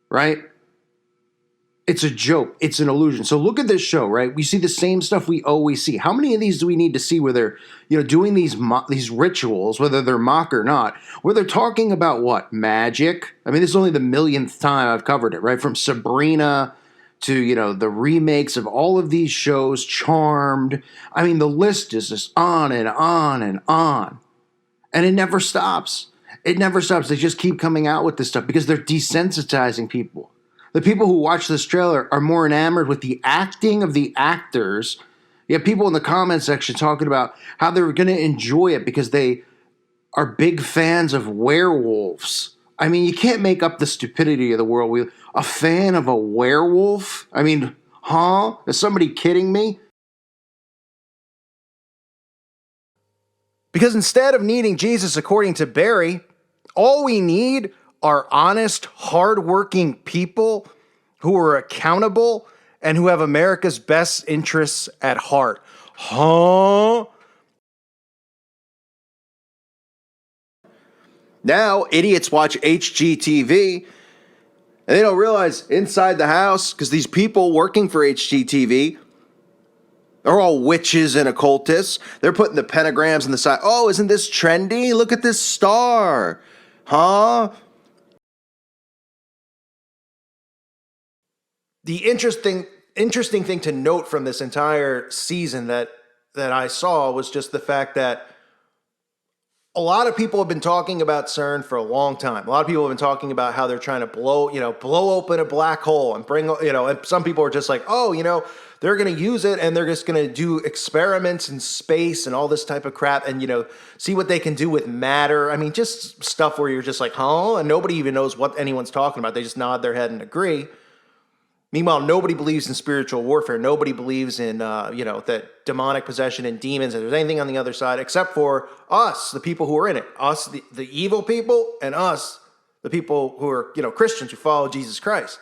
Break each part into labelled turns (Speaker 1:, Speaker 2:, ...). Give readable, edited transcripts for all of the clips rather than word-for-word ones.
Speaker 1: right? It's a joke. It's an illusion. So look at this show, right? We see the same stuff we always see. How many of these do we need to see where they're, doing these rituals, whether they're mock or not, where they're talking about what? Magic? I mean, this is only the millionth time I've covered it, right? From Sabrina to, the remakes of all of these shows, Charmed. I mean, the list is just on and on and on. And it never stops. It never stops. They just keep coming out with this stuff because they're desensitizing people. The people who watch this trailer are more enamored with the acting of the actors. You have people in the comment section talking about how they're going to enjoy it because they are big fans of werewolves. I mean, you can't make up the stupidity of the world. A fan of a werewolf? I mean, huh? Is somebody kidding me? Because instead of needing Jesus according to Barry, all we need are honest, hardworking people who are accountable and who have America's best interests at heart. Huh? Now, idiots watch HGTV and they don't realize inside the house, because these people working for HGTV are all witches and occultists. They're putting the pentagrams on the side. Oh, isn't this trendy? Look at this star. Huh? The interesting thing to note from this entire season that I saw was just the fact that a lot of people have been talking about CERN for a long time. A lot of people have been talking about how they're trying to blow open a black hole and bring, and some people are just like, oh, they're going to use it and they're just going to do experiments in space and all this type of crap and, see what they can do with matter. I mean, just stuff where you're just like, huh? And nobody even knows what anyone's talking about. They just nod their head and agree. Meanwhile, nobody believes in spiritual warfare. Nobody believes in, that demonic possession and demons, and there's anything on the other side, except for us, the people who are in it. Us, the evil people, and us, the people who are, Christians who follow Jesus Christ.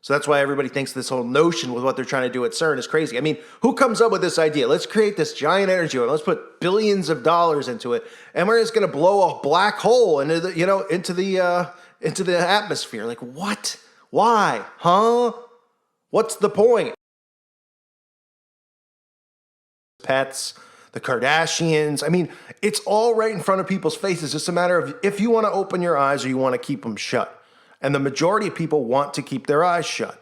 Speaker 1: So that's why everybody thinks this whole notion with what they're trying to do at CERN is crazy. I mean, who comes up with this idea? Let's create this giant energy one. Let's put billions of dollars into it, and we're just going to blow a black hole into the atmosphere. Like, what? Why? Huh? What's the point? Pets, the Kardashians. I mean, it's all right in front of people's faces. It's just a matter of if you want to open your eyes or you want to keep them shut. And the majority of people want to keep their eyes shut.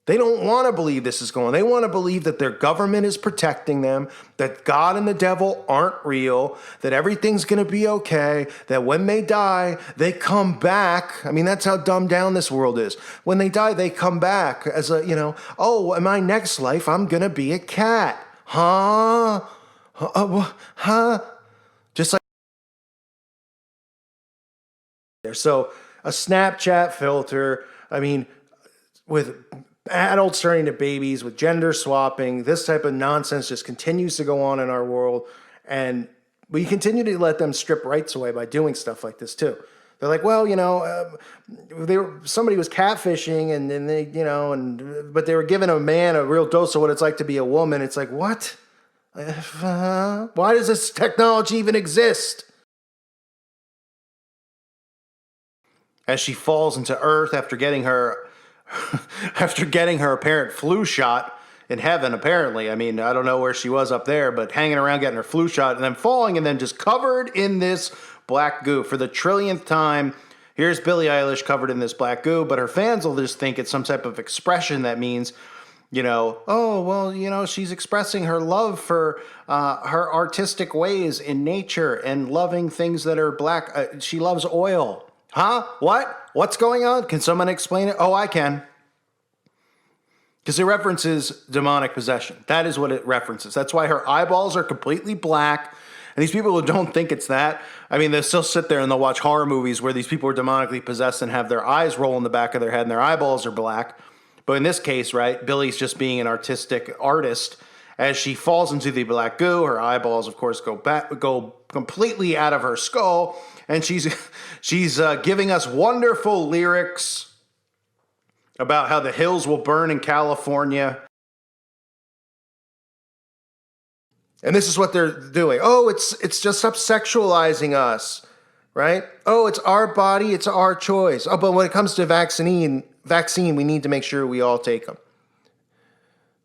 Speaker 1: They don't want to believe this is going on. They want to believe that their government is protecting them, that God and the devil aren't real, that everything's going to be okay, that when they die, they come back. I mean, that's how dumbed down this world is. When they die, they come back as a, oh, in my next life, I'm going to be a cat. Huh? Huh? Just like there. So a Snapchat filter, I mean, with adults turning to babies, with gender swapping, this type of nonsense just continues to go on in our world. And we continue to let them strip rights away by doing stuff like this too. They're like, well, somebody was catfishing and then they, but they were giving a man a real dose of what it's like to be a woman. It's like, what? Why does this technology even exist? As she falls into Earth after getting her apparent flu shot in heaven, apparently. I mean, I don't know where she was up there, but hanging around getting her flu shot and then falling and then just covered in this black goo for the trillionth time. Here's Billie Eilish covered in this black goo, but her fans will just think it's some type of expression that means, oh, well, she's expressing her love for her artistic ways in nature and loving things that are black. She loves oil. Huh? What? What's going on? Can someone explain it? Oh, I can. Because it references demonic possession. That is what it references. That's why her eyeballs are completely black. And these people who don't think it's that, I mean, they'll still sit there and they'll watch horror movies where these people are demonically possessed and have their eyes roll in the back of their head and their eyeballs are black. But in this case, right, Billie's just being an artistic artist. As she falls into the black goo, her eyeballs, of course, go completely out of her skull. And she's giving us wonderful lyrics about how the hills will burn in California. And this is what they're doing. Oh, it's just up sexualizing us. right? Oh, it's our body, it's our choice. Oh, but when it comes to vaccine, we need to make sure we all take them.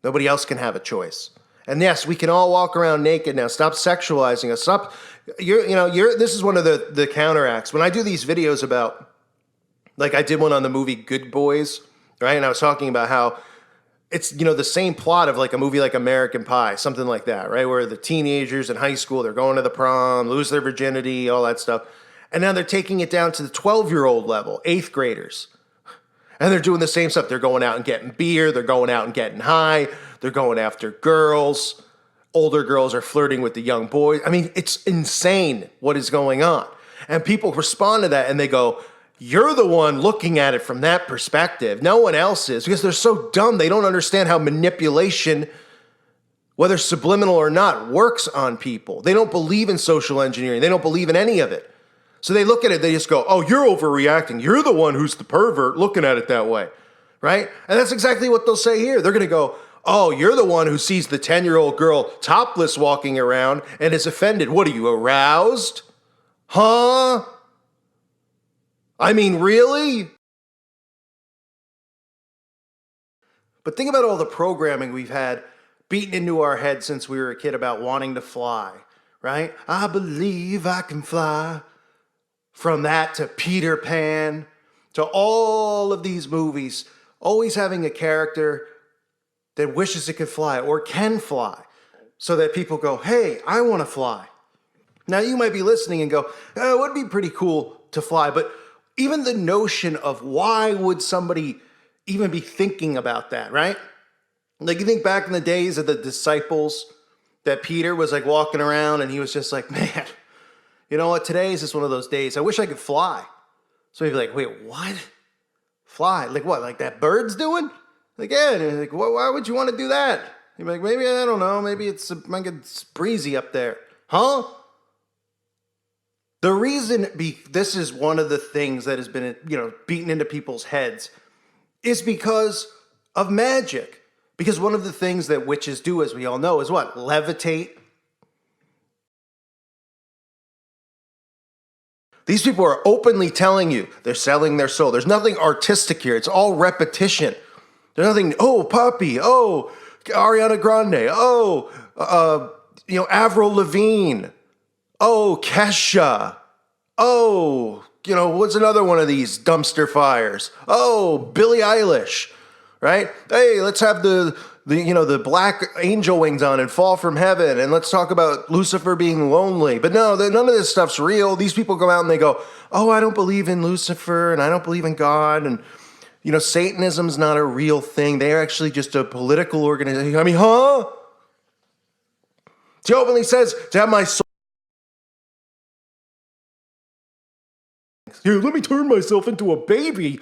Speaker 1: Nobody else can have a choice. And yes, we can all walk around naked now. Stop sexualizing us. Stop. This is one of the counteracts. When I do these videos about, like I did one on the movie Good Boys, right? And I was talking about how it's, the same plot of like a movie like American Pie, something like that, right? Where the teenagers in high school, they're going to the prom, lose their virginity, all that stuff. And now they're taking it down to the 12-year-old level, 8th graders. And they're doing the same stuff. They're going out and getting beer. They're going out and getting high. They're going after girls. Older girls are flirting with the young boys. I mean, it's insane what is going on. And people respond to that and they go, you're the one looking at it from that perspective. No one else is, because they're so dumb. They don't understand how manipulation, whether subliminal or not, works on people. They don't believe in social engineering. They don't believe in any of it. So they look at it, they just go, oh, you're overreacting. You're the one who's the pervert looking at it that way, right? And that's exactly what they'll say here. They're going to go, oh, you're the one who sees the 10-year-old girl topless walking around and is offended. What, are you aroused? Huh? I mean, really? But think about all the programming we've had beaten into our head since we were a kid about wanting to fly, right? I believe I can fly. From that to Peter Pan, to all of these movies, always having a character that wishes it could fly or can fly, so that people go, hey, I want to fly. Now you might be listening and go, oh, it would be pretty cool to fly, but even the notion of why would somebody even be thinking about that, right? Like you think back in the days of the disciples that Peter was like walking around and he was just like, man, you know what? Today is just one of those days. I wish I could fly. So he'd be like, wait, what? Fly? Like what? Like that bird's doing? Like, yeah. And like, why would you want to do that? He'd be like, maybe, I don't know. Maybe it's breezy up there. Huh? The reason this is one of the things that has been, beaten into people's heads is because of magic. Because one of the things that witches do, as we all know, is what? Levitate. These people are openly telling you they're selling their soul. There's nothing artistic here. It's all repetition. There's nothing, oh, Puppy, oh, Ariana Grande, oh, Avril Lavigne, oh, Kesha, oh, what's another one of these dumpster fires? Oh, Billie Eilish, right? Hey, let's have the black angel wings on and fall from heaven, and let's talk about Lucifer being lonely. But no, none of this stuff's real. These people go out and they go, oh, I don't believe in Lucifer, and I don't believe in God, and Satanism's not a real thing. They're actually just a political organization. I mean, huh? He openly says to have my soul. Here, let me turn myself into a baby.